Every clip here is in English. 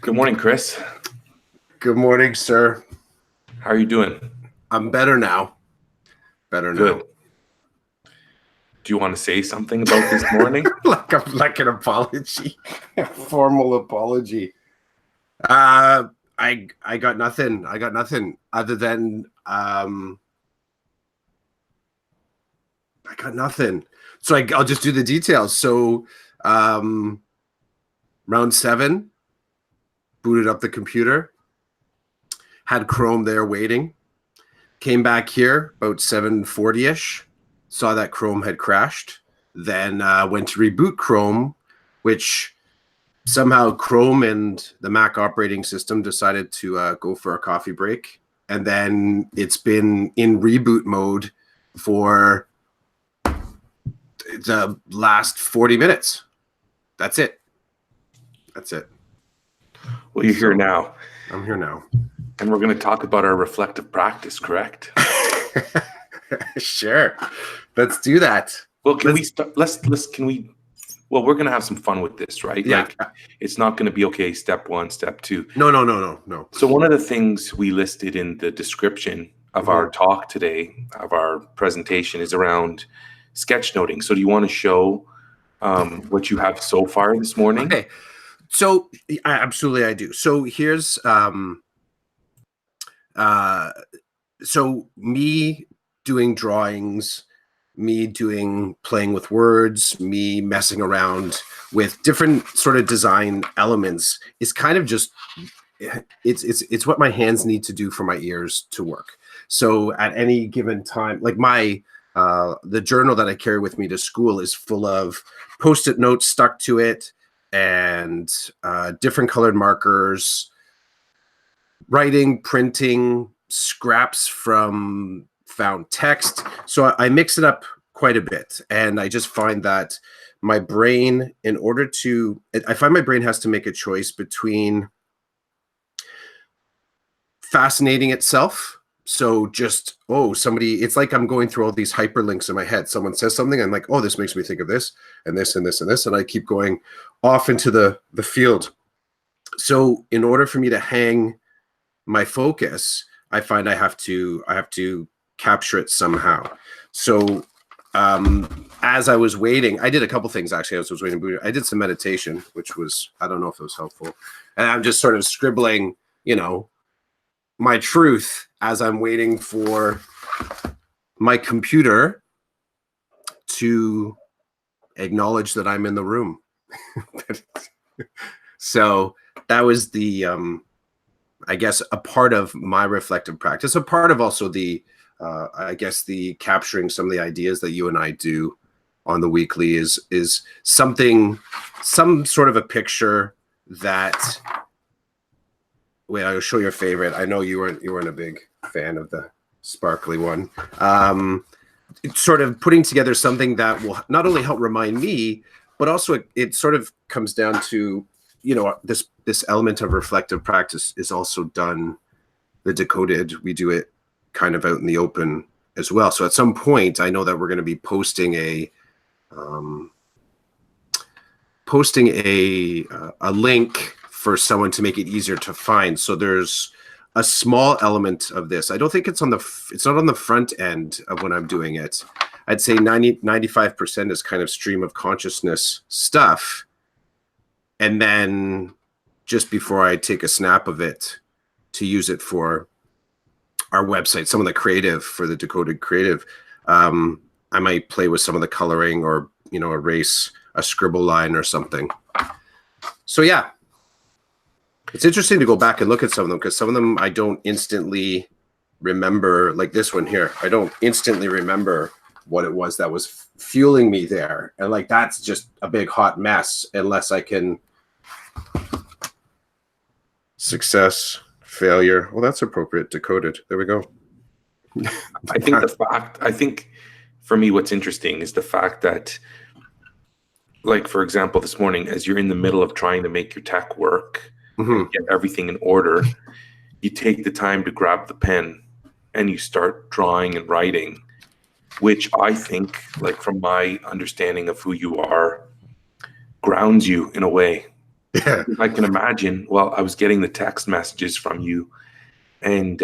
Good morning, Chris. Good morning, sir. How are you doing? I'm better now. Good. Do you want to say something about this morning? like an apology, a formal apology. I got nothing. I got nothing other than I got nothing. So I'll just do the details. So round 7, booted up the computer, had Chrome there waiting. Came back here about 7:40ish, saw that Chrome had crashed, then went to reboot Chrome, which somehow Chrome and the Mac operating system decided to go for a coffee break. And then it's been in reboot mode for the last 40 minutes. That's it. Well, you're here now. I'm here now. And we're going to talk about our reflective practice, correct? Sure. Let's do that. Well, we're going to have some fun with this, right? Yeah. Like, it's not going to be, okay, step 1, step 2. No. So one of the things we listed in the description of our talk today, of our presentation, is around sketchnoting. So do you want to show what you have so far this morning? Okay. So absolutely I do. So here's so me doing drawings, me playing with words, me messing around with different sort of design elements is kind of just it's what my hands need to do for my ears to work. So at any given time, like the journal that I carry with me to school is full of Post-it notes stuck to it and different colored markers, writing, printing, scraps from found text. So I mix it up quite a bit. And I just find that my brain, I find my brain has to make a choice between fascinating itself. So just, it's like I'm going through all these hyperlinks in my head. Someone says something, I'm like, oh, this makes me think of this and this and this and this. And I keep going off into the field. So in order for me to hang my focus, I find I have to capture it somehow. So as I was waiting, I did a couple things actually. As I was waiting, I did some meditation, which was, I don't know if it was helpful. And I'm just sort of scribbling, my truth as I'm waiting for my computer to acknowledge that I'm in the room. So that was the I guess a part of my reflective practice, a part of also the the capturing some of the ideas that you and I do on the weekly is some sort of a picture that, wait, I'll show your favorite. I know you weren't a big fan of the sparkly one. It's sort of putting together something that will not only help remind me, but also it sort of comes down to, this element of reflective practice is also done, the Decoded, we do it kind of out in the open as well. So at some point, I know that we're going to be posting a link for someone to make it easier to find. So there's a small element of this. I don't think it's not on the front end of when I'm doing it. I'd say 95% is kind of stream of consciousness stuff. And then just before I take a snap of it to use it for our website, some of the creative for the Decoded Creative, I might play with some of the coloring or, erase a scribble line or something. So yeah, it's interesting to go back and look at some of them, because some of them I don't instantly remember, like this one here. I don't instantly remember what it was that was fueling me there. And like, that's just a big hot mess unless I can. Success, failure. Well, that's appropriate. Decoded. There we go. I think for me, what's interesting is the fact that, like, for example, this morning, as you're in the middle of trying to make your tech work, and get everything in order, you take the time to grab the pen and you start drawing and writing, which I think, like, from my understanding of who you are, grounds you in a way. Yeah. I can imagine. Well, I was getting the text messages from you, and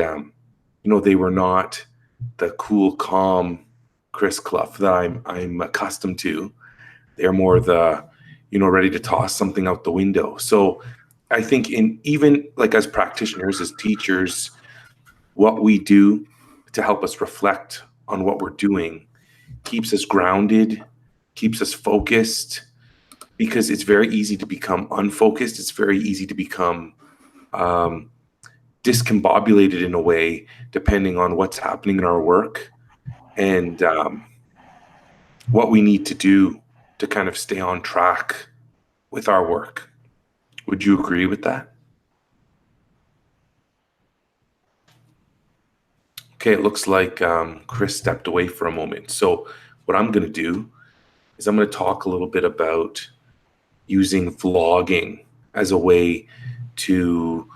they were not the cool, calm Chris Clough that I'm accustomed to. They're more the, ready to toss something out the window. So I think even like as practitioners, as teachers, what we do to help us reflect on what we're doing keeps us grounded, keeps us focused, because it's very easy to become unfocused. It's very easy to become discombobulated in a way, depending on what's happening in our work and what we need to do to kind of stay on track with our work. Would you agree with that? Okay, it looks like Chris stepped away for a moment. So what I'm going to do is I'm going to talk a little bit about using vlogging as a way to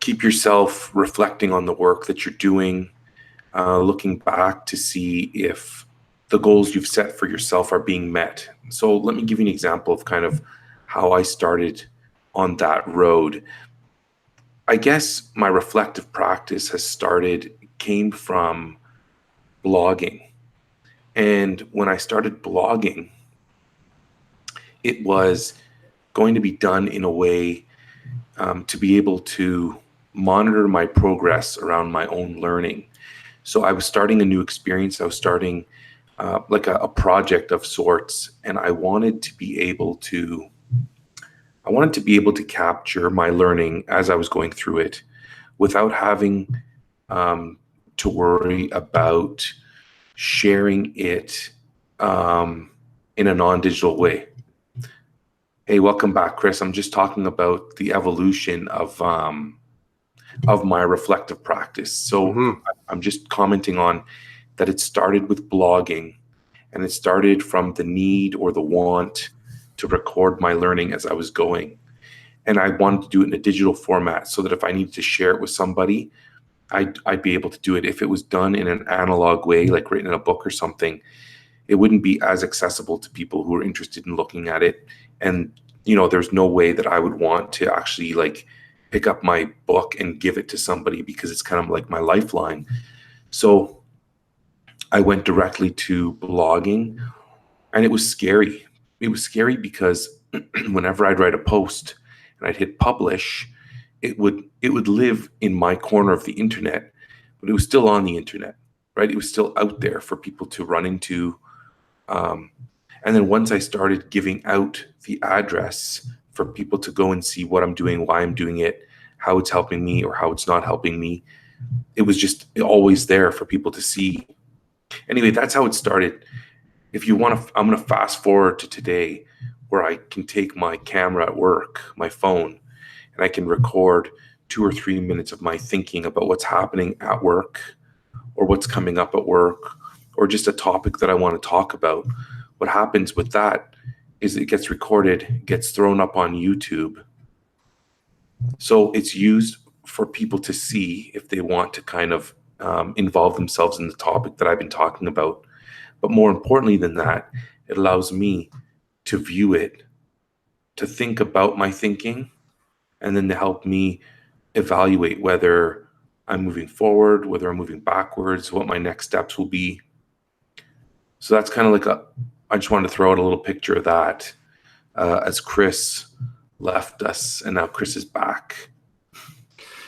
keep yourself reflecting on the work that you're doing, looking back to see if the goals you've set for yourself are being met. So let me give you an example of kind of how I started on that road. I guess my reflective practice came from blogging. And when I started blogging, it was going to be done in a way to be able to monitor my progress around my own learning. So I was starting a new experience. I was starting like a project of sorts, and I wanted to be able to capture my learning as I was going through it without having to worry about sharing it in a non-digital way. Hey, welcome back, Chris. I'm just talking about the evolution of my reflective practice. So I'm just commenting on that it started with blogging, and it started from the need or the want to record my learning as I was going. And I wanted to do it in a digital format so that if I needed to share it with somebody, I'd be able to do it. If it was done in an analog way, like written in a book or something, it wouldn't be as accessible to people who are interested in looking at it. And, there's no way that I would want to actually like pick up my book and give it to somebody because it's kind of like my lifeline. So I went directly to blogging, and it was scary. It was scary because whenever I'd write a post and I'd hit publish, it would live in my corner of the internet, but it was still on the internet, right? It was still out there for people to run into. And then once I started giving out the address for people to go and see what I'm doing, why I'm doing it, how it's helping me or how it's not helping me, it was just always there for people to see. Anyway, that's how it started. If you want to, I'm going to fast forward to today where I can take my camera at work, my phone, and I can record 2 or 3 minutes of my thinking about what's happening at work or what's coming up at work or just a topic that I want to talk about. What happens with that is it gets recorded, gets thrown up on YouTube. So it's used for people to see if they want to kind of involve themselves in the topic that I've been talking about. But more importantly than that, it allows me to view it, to think about my thinking, and then to help me evaluate whether I'm moving forward, whether I'm moving backwards, what my next steps will be. So that's kind of like I just wanted to throw out a little picture of that as Chris left us, and now Chris is back.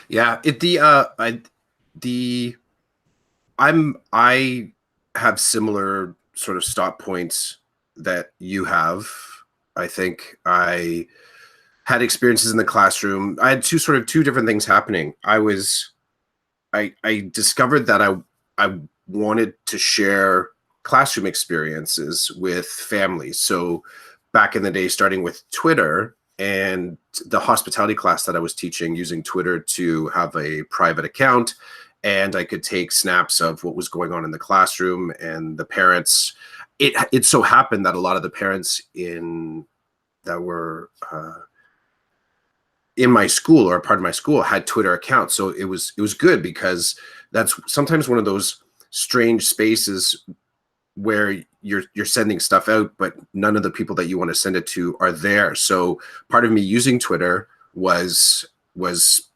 Yeah, I have similar sort of stop points that you have. I think I had experiences in the classroom. I had two different things happening. I discovered that I wanted to share classroom experiences with families. So back in the day, starting with Twitter and the hospitality class that I was teaching, using Twitter to have a private account, and I could take snaps of what was going on in the classroom and the parents. It so happened that a lot of the parents that were in my school or a part of my school had Twitter accounts. So it was good because that's sometimes one of those strange spaces where you're sending stuff out, but none of the people that you want to send it to are there. So part of me using Twitter was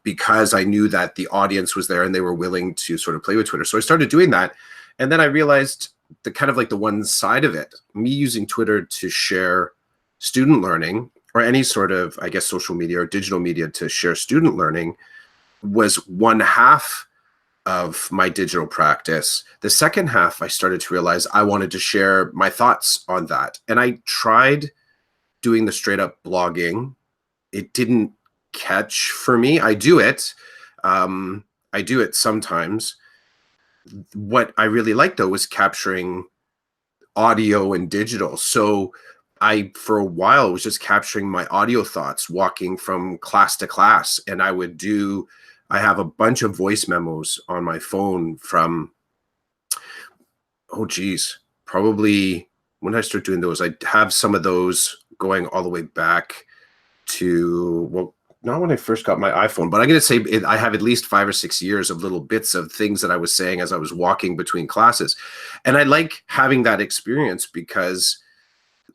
because I knew that the audience was there and they were willing to sort of play with Twitter. So I started doing that. And then I realized the kind of like the one side of it, me using Twitter to share student learning, or any sort of, I guess, social media or digital media to share student learning, was one half of my digital practice. The second half, I started to realize I wanted to share my thoughts on that. And I tried doing the straight up blogging. It didn't catch for me. I do it. I do it sometimes. What I really liked, though, was capturing audio and digital. So I, for a while, was just capturing my audio thoughts, walking from class to class. And I have a bunch of voice memos on my phone from, probably when I start doing those, I have some of those going all the way back to, well, not when I first got my iPhone, but I'm going to say I have at least 5 or 6 years of little bits of things that I was saying as I was walking between classes. And I like having that experience because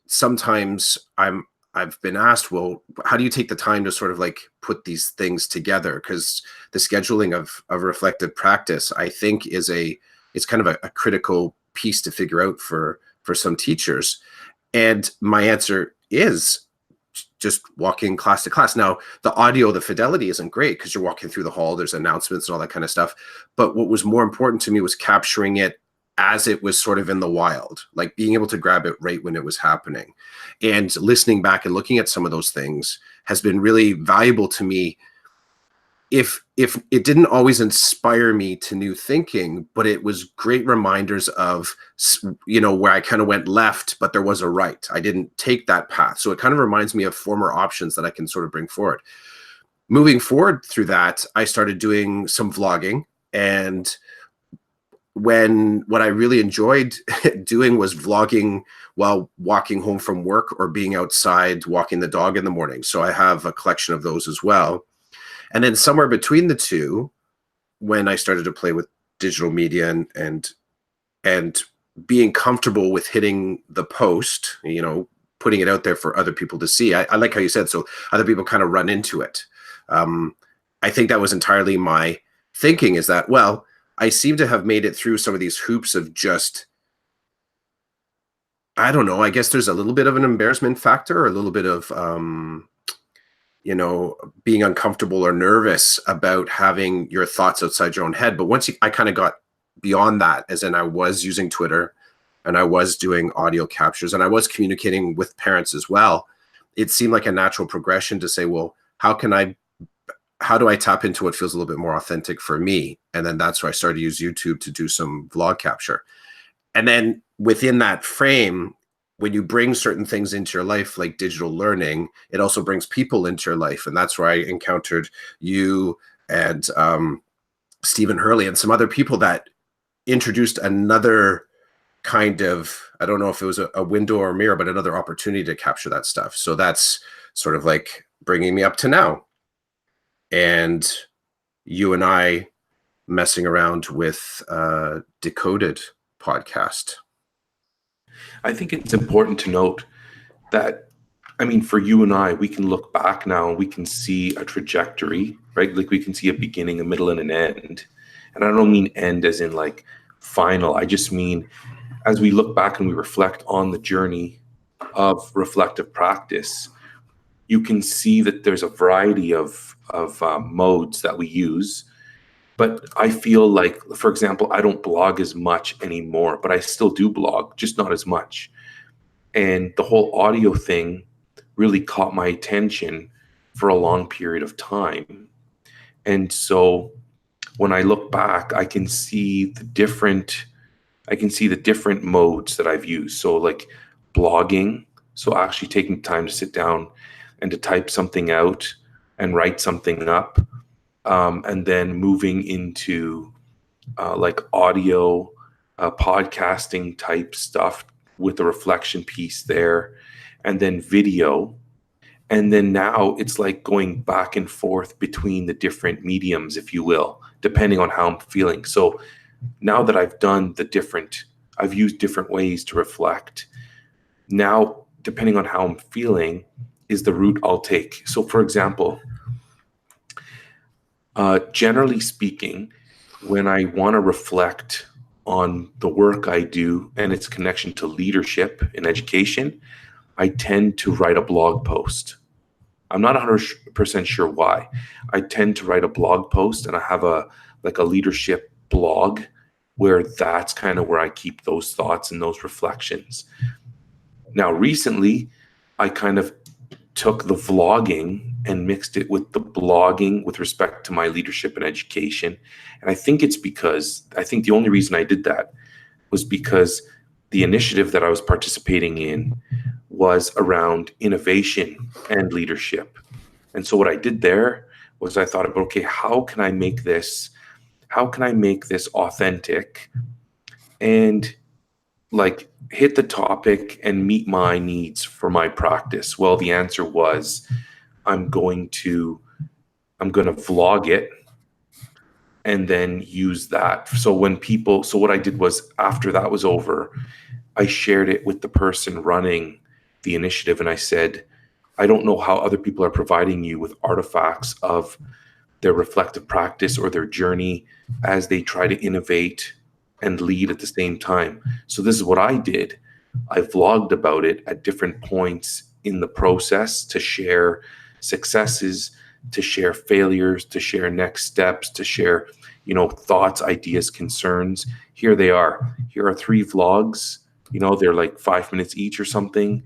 sometimes I've been asked, well, how do you take the time to sort of like put these things together? Because the scheduling of reflective practice, I think, it's kind of a critical piece to figure out for some teachers. And my answer is just walking class to class. Now, the audio, the fidelity isn't great because you're walking through the hall, there's announcements and all that kind of stuff. But what was more important to me was capturing it as it was sort of in the wild, like being able to grab it right when it was happening. And listening back and looking at some of those things has been really valuable to me. If it didn't always inspire me to new thinking, but it was great reminders of, where I kind of went left, but there was a right. I didn't take that path. So it kind of reminds me of former options that I can sort of bring forward. Moving forward through that, I started doing some vlogging, and what I really enjoyed doing was vlogging while walking home from work or being outside walking the dog in the morning. So I have a collection of those as well. And then somewhere between the two, when I started to play with digital media and being comfortable with hitting the post, putting it out there for other people to see. I like how you said, so other people kind of run into it. I think that was entirely my thinking, is that, well, I seem to have made it through some of these hoops of just, I don't know, I guess there's a little bit of an embarrassment factor, or a little bit of, being uncomfortable or nervous about having your thoughts outside your own head. But once I kind of got beyond that, as in I was using Twitter and I was doing audio captures and I was communicating with parents as well, it seemed like a natural progression to say, well, how do I tap into what feels a little bit more authentic for me? And then that's where I started to use YouTube to do some vlog capture. And then within that frame, when you bring certain things into your life, like digital learning, it also brings people into your life. And that's where I encountered you and Stephen Hurley and some other people that introduced another kind of, I don't know if it was a window or a mirror, but another opportunity to capture that stuff. So that's sort of like bringing me up to now. And you and I messing around with Decoded podcast. I think it's important to note that, for you and I, we can look back now and we can see a trajectory, right? Like we can see a beginning, a middle, and an end. And I don't mean end as in like final. I just mean as we look back and we reflect on the journey of reflective practice, you can see that there's a variety of modes that we use. But I feel like, for example, I don't blog as much anymore, but I still do blog, just not as much. And the whole audio thing really caught my attention for a long period of time. And so when I look back, I can see the different modes that I've used. So like blogging, so actually taking time to sit down and to type something out and write something up. And then moving into like audio, podcasting type stuff with the reflection piece there, and then video. And then now it's like going back and forth between the different mediums, if you will, depending on how I'm feeling. So now that I've done the different I've used different ways to reflect. Now, depending on how I'm feeling, is the route I'll take. So, for example, generally speaking, when I want to reflect on the work I do and its connection to leadership in education, I tend to write a blog post. I'm not 100% sure why. I tend to write a blog post, and I have a leadership blog where that's kind of where I keep those thoughts and those reflections. Now, recently, I kind of took the vlogging and mixed it with the blogging with respect to my leadership and education. And I think the only reason I did that was because the initiative that I was participating in was around innovation and leadership. And so what I did there was I thought about, okay, how can I make this authentic and like hit the topic and meet my needs for my practice? Well, the answer was I'm going to vlog it and then use that. So what I did was, after that was over, I shared it with the person running the initiative, and I said, I don't know how other people are providing you with artifacts of their reflective practice or their journey as they try to innovate and lead at the same time. So this is what I did. I vlogged about it at different points in the process to share successes, to share failures, to share next steps, to share, thoughts, ideas, concerns. Here they are. Here are 3 vlogs. They're like 5 minutes each or something.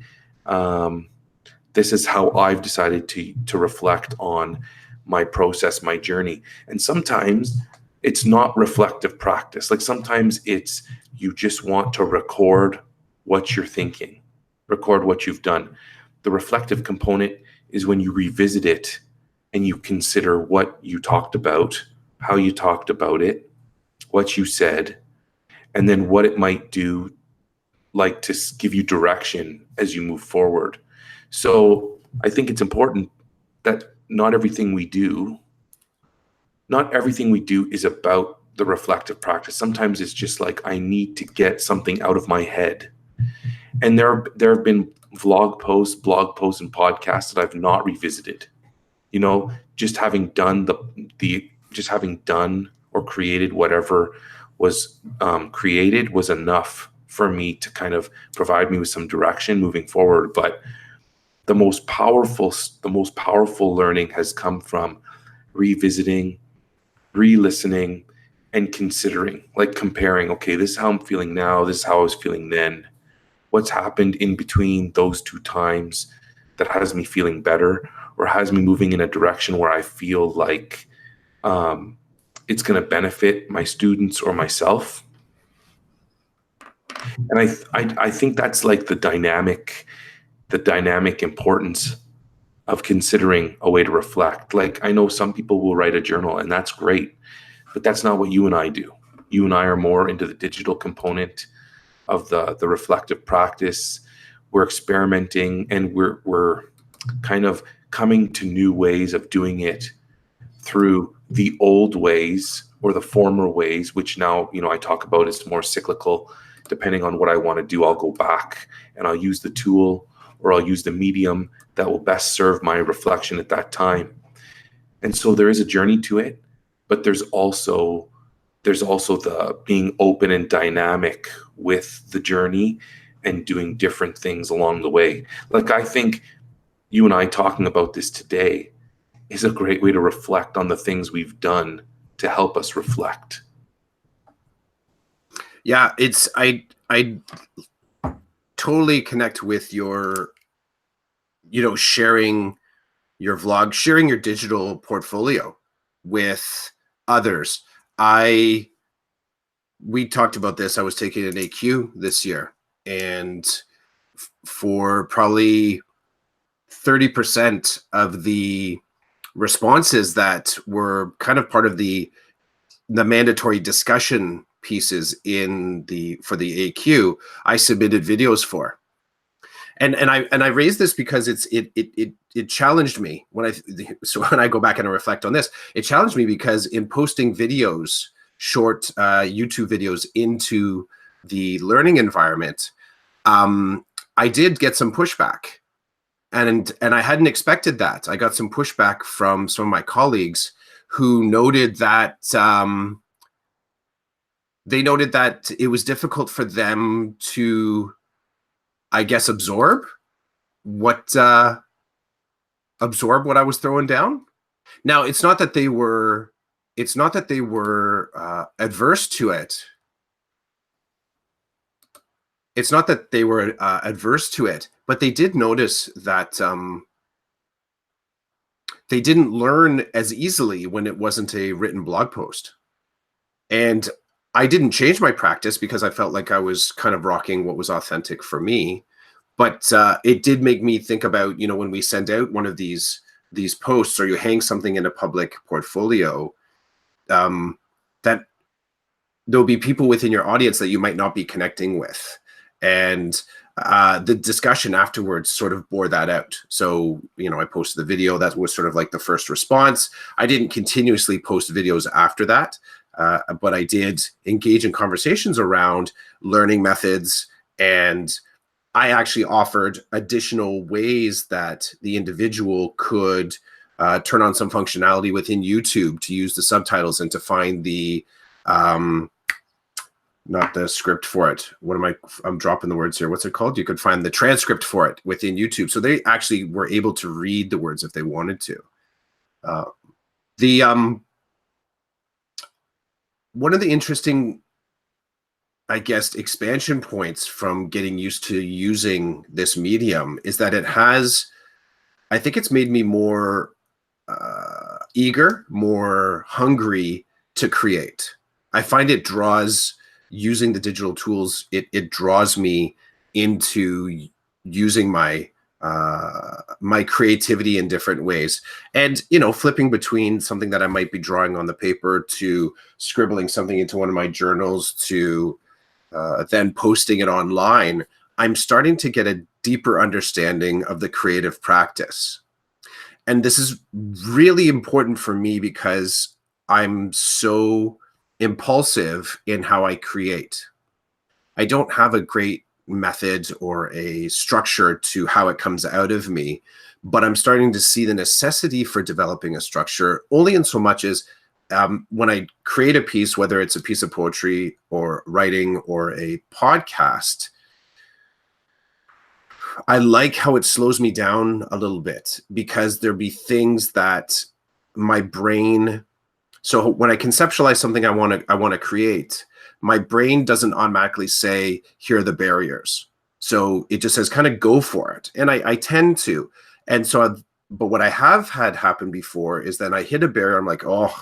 This is how I've decided to reflect on my process, my journey. And sometimes it's not reflective practice. Like sometimes it's you just want to record what you're thinking, record what you've done. The reflective component is when you revisit it and you consider what you talked about, how you talked about it, what you said, and then what it might do, like to give you direction as you move forward. So I think it's important that not everything we do is about the reflective practice. Sometimes it's just like, I need to get something out of my head. And there have been blog posts, and podcasts that I've not revisited. Just having done or created whatever was created was enough for me to kind of provide me with some direction moving forward. But the most powerful learning has come from revisiting, re-listening, and considering, like comparing, okay, this is how I'm feeling now, this is how I was feeling then. What's happened in between those 2 times that has me feeling better or has me moving in a direction where I feel like it's going to benefit my students or myself. And I think that's like the dynamic importance of considering a way to reflect. Like, I know some people will write a journal, and that's great, but that's not what you and I do. You and I are more into the digital component of the reflective practice. We're experimenting, and we're kind of coming to new ways of doing it through the old ways or the former ways, which now, I talk about as more cyclical. Depending on what I want to do, I'll go back and I'll use the tool or I'll use the medium that will best serve my reflection at that time. And so there is a journey to it, but there's also the being open and dynamic with the journey and doing different things along the way. Like, I think you and I talking about this today is a great way to reflect on the things we've done to help us reflect. Yeah, I totally connect with your, sharing your vlog, sharing your digital portfolio with others. We talked about this. I was taking an AQ this year, and for probably 30% of the responses that were kind of part of the mandatory discussion pieces for the AQ, I submitted videos for. And I raised this because it challenged me when I go back and I reflect on this. It challenged me because in posting videos, short YouTube videos into the learning environment, I did get some pushback, and I hadn't expected that. I got some pushback from some of my colleagues who noted that they noted that it was difficult for them to, I guess, absorb what I was throwing down. Now, it's not that they were adverse to it. It's not that they were adverse to it, but they did notice that they didn't learn as easily when it wasn't a written blog post. And I didn't change my practice because I felt like I was kind of rocking what was authentic for me. But it did make me think about, when we send out one of these posts, or you hang something in a public portfolio, that there'll be people within your audience that you might not be connecting with. And the discussion afterwards sort of bore that out. So, I posted the video. That was sort of like the first response. I didn't continuously post videos after that, but I did engage in conversations around learning methods, and I actually offered additional ways that the individual could turn on some functionality within YouTube to use the subtitles and to find the not the script for it. I'm dropping the words here. What's it called? You could find the transcript for it within YouTube. So they actually were able to read the words if they wanted to. One of the interesting, I guess, expansion points from getting used to using this medium is that I think it's made me more eager, more hungry to create. I find it draws, using the digital tools, it draws me into using my my creativity in different ways, and flipping between something that I might be drawing on the paper to scribbling something into one of my journals to then posting it online. I'm starting to get a deeper understanding of the creative practice, and this is really important for me because I'm so impulsive in how I create. I don't have a great method or a structure to how it comes out of me, but I'm starting to see the necessity for developing a structure only in so much as when I create a piece, whether it's a piece of poetry or writing or a podcast, I like how it slows me down a little bit, because there'll be things that my brain, so when I conceptualize something I want to create, my brain doesn't automatically say, here are the barriers. So it just says, kind of go for it. And I tend to. And so, but what I have had happen before is then I hit a barrier. I'm like, oh,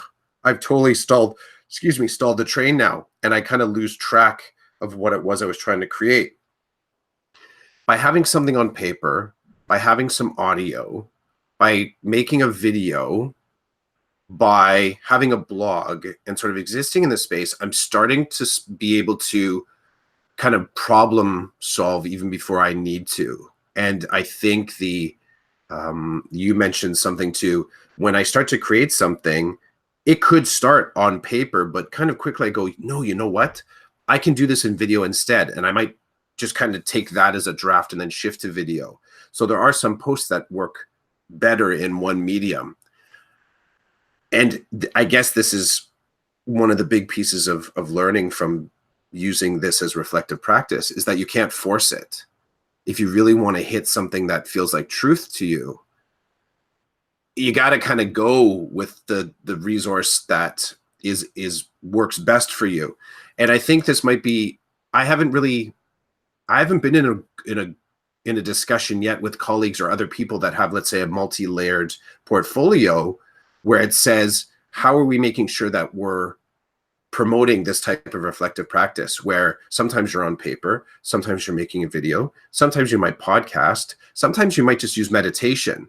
I've totally stalled the train now. And I kind of lose track of what it was I was trying to create. By having something on paper, by having some audio, by making a video, by having a blog and sort of existing in this space, I'm starting to be able to kind of problem solve even before I need to. And I think you mentioned something too, when I start to create something, it could start on paper, but kind of quickly I go, no, you know what? I can do this in video instead. And I might just kind of take that as a draft and then shift to video. So there are some posts that work better in one medium. And I guess this is one of the big pieces of learning from using this as reflective practice, is that you can't force it. If you really want to hit something that feels like truth to you, you got to kind of go with the resource that works best for you. And I think this might be, I haven't been in a discussion yet with colleagues or other people that have, let's say, a multi-layered portfolio, where it says, how are we making sure that we're promoting this type of reflective practice, where sometimes you're on paper, sometimes you're making a video, sometimes you might podcast, sometimes you might just use meditation.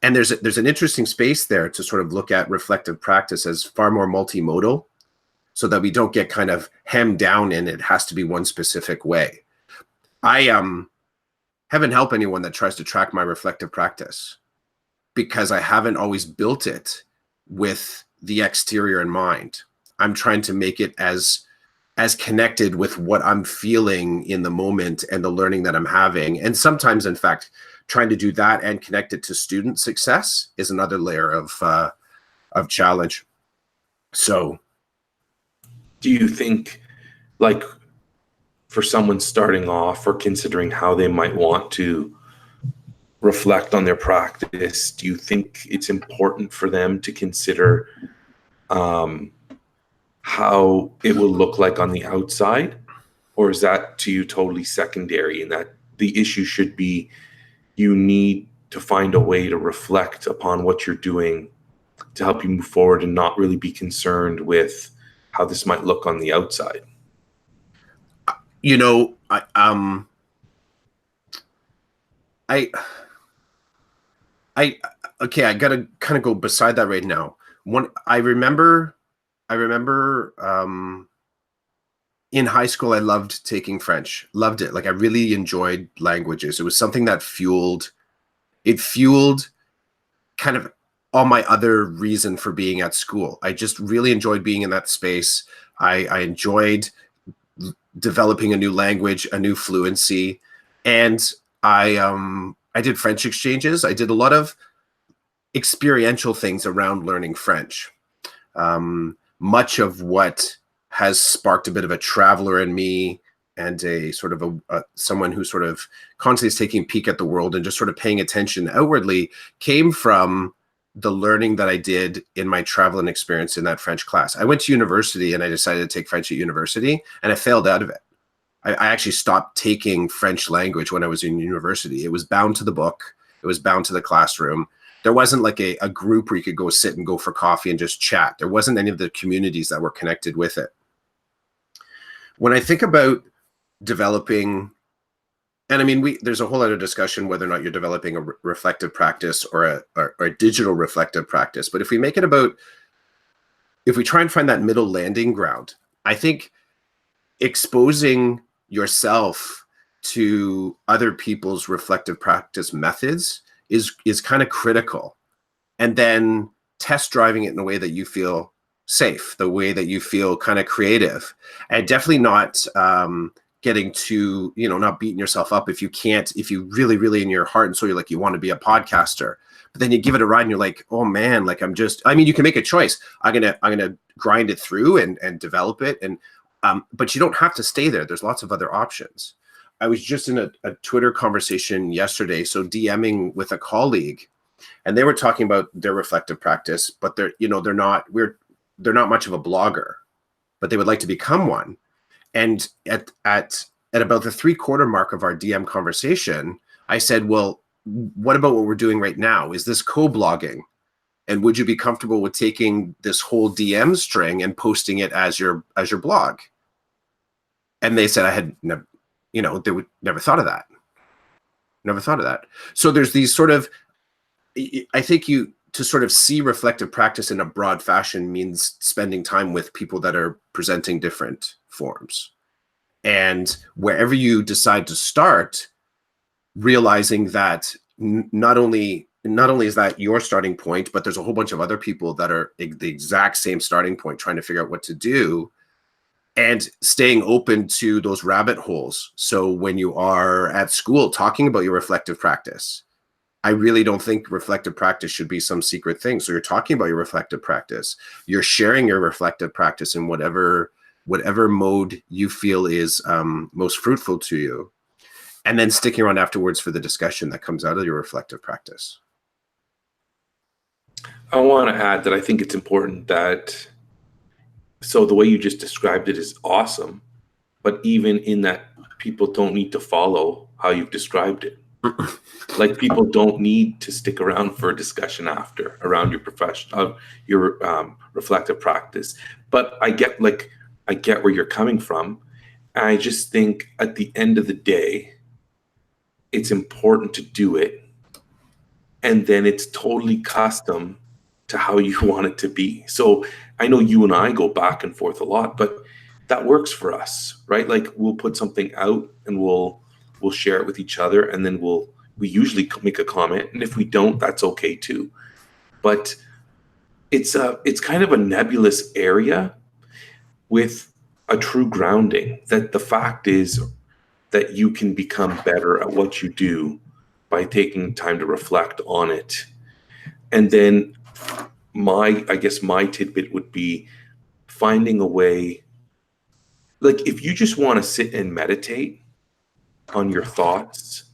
And there's an interesting space there to sort of look at reflective practice as far more multimodal, so that we don't get kind of hemmed down in it has to be one specific way. I haven't helped anyone that tries to track my reflective practice, because I haven't always built it with the exterior in mind. I'm trying to make it as as connected with what I'm feeling in the moment and the learning that I'm having. And sometimes, in fact, trying to do that and connect it to student success is another layer of challenge. So, do you think, like, for someone starting off or considering how they might want to reflect on their practice, do you think it's important for them to consider how it will look like on the outside? Or is that to you totally secondary, and that the issue should be you need to find a way to reflect upon what you're doing to help you move forward and not really be concerned with how this might look on the outside? you know, okay, I gotta kind of go beside that right now. I remember in high school, I loved taking French, loved it. Like, I really enjoyed languages. It was something that fueled kind of all my other reason for being at school. I just really enjoyed being in that space. I enjoyed developing a new language, a new fluency. And I did French exchanges. I did a lot of experiential things around learning French. Much of what has sparked a bit of a traveler in me and a sort of someone who sort of constantly is taking a peek at the world and just sort of paying attention outwardly came from the learning that I did in my traveling experience in that French class. I went to university and I decided to take French at university, and I failed out of it. I actually stopped taking French language when I was in university. It was bound to the book. It was bound to the classroom. There wasn't like a group where you could go sit and go for coffee and just chat. There wasn't any of the communities that were connected with it. When I think about developing, and I mean, there's a whole other discussion whether or not you're developing a reflective practice or a digital reflective practice. But if we make it about, if we try and find that middle landing ground, I think exposing yourself to other people's reflective practice methods is kind of critical. And then test driving it in a way that you feel safe, the way that you feel kind of creative, and definitely not getting to, not beating yourself up if you really, really in your heart and soul, you're like, you want to be a podcaster, but then you give it a ride and you're like, oh man, like you can make a choice. I'm going to grind it through and develop it. And, but you don't have to stay there. There's lots of other options. I was just in a Twitter conversation yesterday, so DMing with a colleague, and they were talking about their reflective practice, but they're not much of a blogger, but they would like to become one. And at about the 3/4 mark of our DM conversation, I said, well, what about what we're doing right now? Is this co-blogging? And would you be comfortable with taking this whole DM string and posting it as your blog? And they said I had never, they would never thought of that. Never thought of that. So there's these sort of, I think to sort of see reflective practice in a broad fashion means spending time with people that are presenting different forms. And wherever you decide to start, realizing that not only is that your starting point, but there's a whole bunch of other people that are the exact same starting point trying to figure out what to do, and staying open to those rabbit holes. So when you are at school talking about your reflective practice, I really don't think reflective practice should be some secret thing. So you're talking about your reflective practice. You're sharing your reflective practice in whatever mode you feel is most fruitful to you, and then sticking around afterwards for the discussion that comes out of your reflective practice. I want to add that I think it's important that, so the way you just described it is awesome, but even in that, people don't need to follow how you've described it. Like, people don't need to stick around for a discussion after around your reflective practice. But I get where you're coming from. I just think at the end of the day, it's important to do it, and then it's totally custom to how you want it to be. So I know you and I go back and forth a lot, but that works for us, right? Like, we'll put something out and we'll share it with each other, and then we usually make a comment, and if we don't, that's okay too. But it's kind of a nebulous area with a true grounding, that the fact is that you can become better at what you do by taking time to reflect on it. And then I guess my tidbit would be finding a way, like if you just want to sit and meditate on your thoughts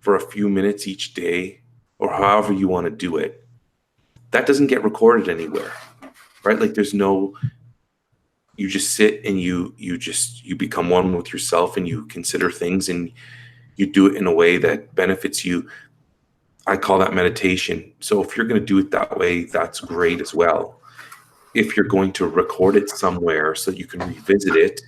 for a few minutes each day, or however you want to do it, that doesn't get recorded anywhere, right? Like there's no, you just sit and you become one with yourself, and you consider things, and you do it in a way that benefits you. I call that meditation. So if you're going to do it that way, that's great as well. If you're going to record it somewhere so you can revisit it,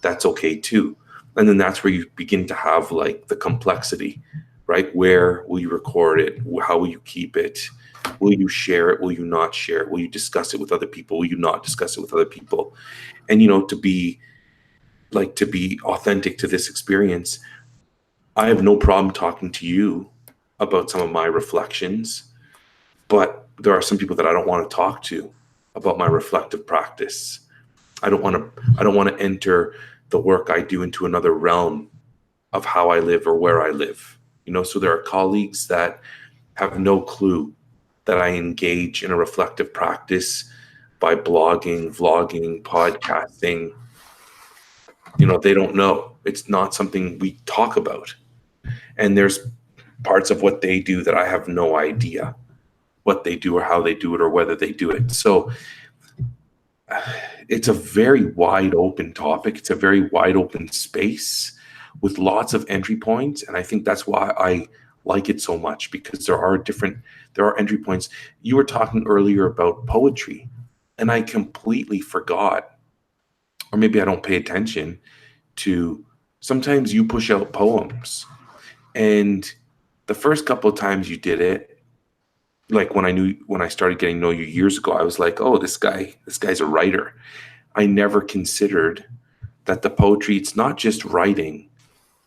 that's okay too. And then that's where you begin to have like the complexity, right? Where will you record it? How will you keep it? Will you share it? Will you not share it? Will you discuss it with other people? Will you not discuss it with other people? And, to be authentic to this experience, I have no problem talking to you about some of my reflections, but there are some people that I don't want to talk to about my reflective practice. I don't want to enter the work I do into another realm of how I live or where I live. So there are colleagues that have no clue that I engage in a reflective practice by blogging, vlogging, podcasting. They don't know. It's not something we talk about. And there's parts of what they do that I have no idea what they do or how they do it or whether they do it. So it's a very wide open topic. It's a very wide open space with lots of entry points. And I think that's why I like it so much, because there are entry points. You were talking earlier about poetry, and I completely forgot, or maybe I don't pay attention to, sometimes you push out poems. And the first couple of times you did it, like when I started getting to know you years ago, I was like, oh, this guy's a writer. I never considered that the poetry, it's not just writing,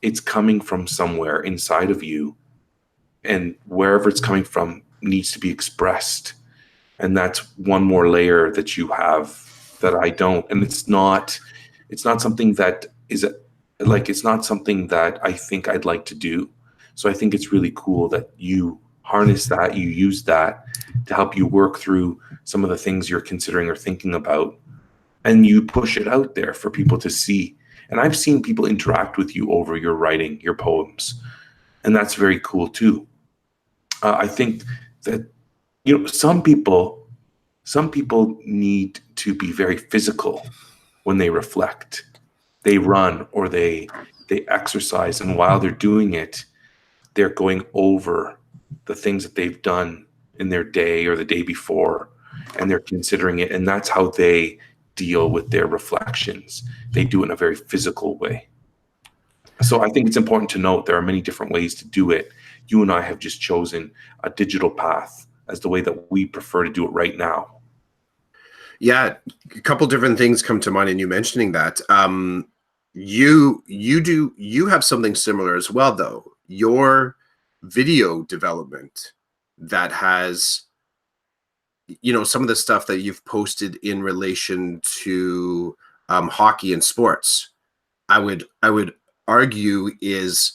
it's coming from somewhere inside of you, and wherever it's coming from needs to be expressed. And that's one more layer that you have that I don't. And it's not something that is it's not something that I think I'd like to do. So I think it's really cool that you harness that, you use that to help you work through some of the things you're considering or thinking about, and you push it out there for people to see. And I've seen people interact with you over your writing, your poems, and that's very cool too. I think that, some people need to be very physical when they reflect. They run or they exercise, and while they're doing it, they're going over the things that they've done in their day or the day before, and they're considering it, and that's how they deal with their reflections. They do it in a very physical way. So I think it's important to note there are many different ways to do it. You and I have just chosen a digital path as the way that we prefer to do it right now. Yeah, a couple different things come to mind in you mentioning that. You have something similar as well, though. Your video development that has, some of the stuff that you've posted in relation to hockey and sports, I would argue is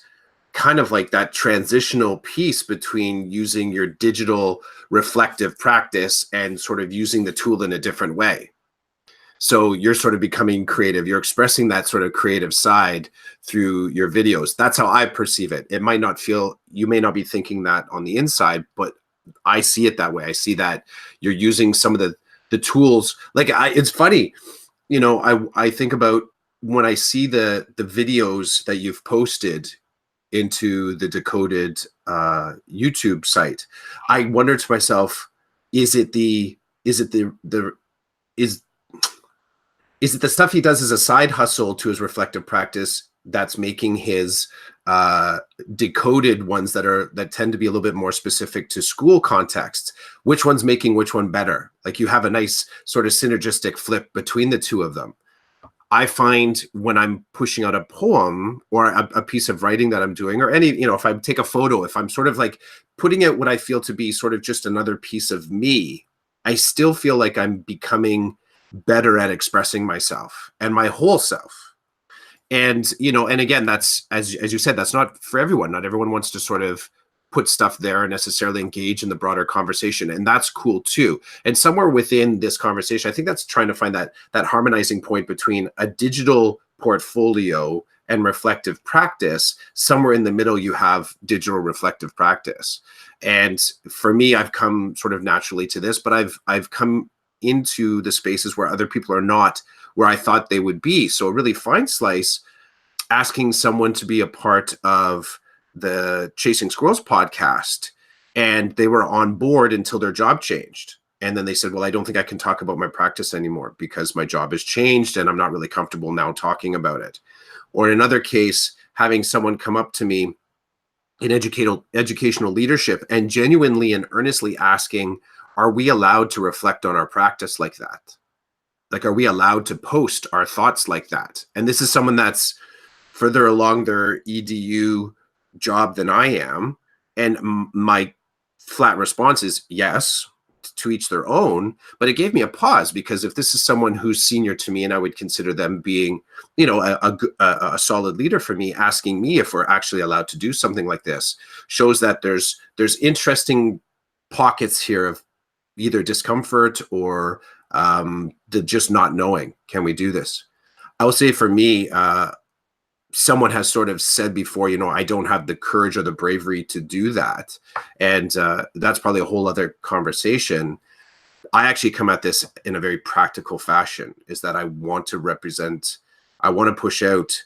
kind of like that transitional piece between using your digital reflective practice and sort of using the tool in a different way. So you're sort of becoming creative. You're expressing that sort of creative side through your videos. That's how I perceive it. It might not feel, you may not be thinking that on the inside, but I see it that way. I see that you're using some of the tools. It's funny, I think about when I see the videos that you've posted into the Decoded YouTube site, I wonder to myself, is it the stuff he does as a side hustle to his reflective practice that's making his decoded ones that tend to be a little bit more specific to school contexts? Which one's making which one better? Like, you have a nice sort of synergistic flip between the two of them. I find when I'm pushing out a poem or a piece of writing that I'm doing, or any, if I take a photo, if I'm sort of like putting out what I feel to be sort of just another piece of me, I still feel like I'm becoming better at expressing myself and my whole self. And, and again, that's, as you said, that's not for everyone. Not everyone wants to sort of put stuff there and necessarily engage in the broader conversation. And that's cool too. And somewhere within this conversation, I think that's trying to find that harmonizing point between a digital portfolio and reflective practice. Somewhere in the middle, you have digital reflective practice. And for me, I've come sort of naturally to this, but I've come into the spaces where other people are not where I thought they would be. So really FindSlice, asking someone to be a part of the Chasing Squirrels podcast, and they were on board until their job changed. And then they said, well, I don't think I can talk about my practice anymore because my job has changed and I'm not really comfortable now talking about it. Or in another case, having someone come up to me in educational leadership and genuinely and earnestly asking, are we allowed to reflect on our practice like that? Like, are we allowed to post our thoughts like that? And this is someone that's further along their EDU job than I am. And my flat response is yes, to each their own. But it gave me a pause, because if this is someone who's senior to me and I would consider them being, a solid leader for me, asking me if we're actually allowed to do something like this shows that there's interesting pockets here of either discomfort or the just not knowing, can we do this? I will say for me, someone has sort of said before, I don't have the courage or the bravery to do that. And that's probably a whole other conversation. I actually come at this in a very practical fashion, is that I want to push out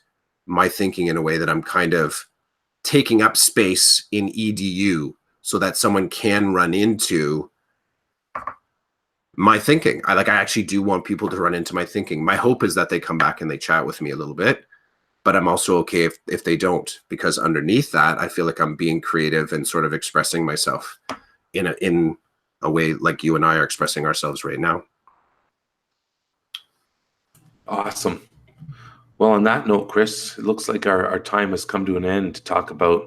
my thinking in a way that I'm kind of taking up space in EDU so that someone can run into my thinking. I actually do want people to run into my thinking. My hope is that they come back and they chat with me a little bit. But I'm also okay if they don't, because underneath that, I feel like I'm being creative and sort of expressing myself in a way like you and I are expressing ourselves right now. Awesome. Well, on that note, Chris, it looks like our time has come to an end to talk about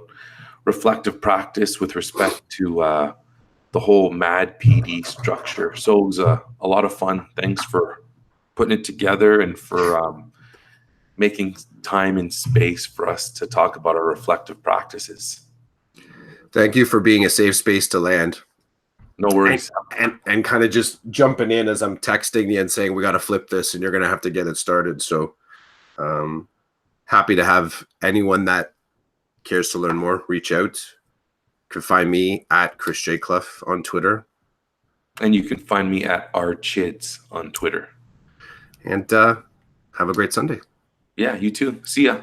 reflective practice with respect to the whole MAD PD structure. So it was a lot of fun. Thanks for putting it together and for making time and space for us to talk about our reflective practices. Thank you for being a safe space to land. No worries. And kind of just jumping in as I'm texting you and saying, we got to flip this and you're going to have to get it started. So happy to have anyone that cares to learn more, reach out. You can find me at Chris J. Clough on Twitter. And you can find me at rchids on Twitter. And have a great Sunday. Yeah, you too. See ya.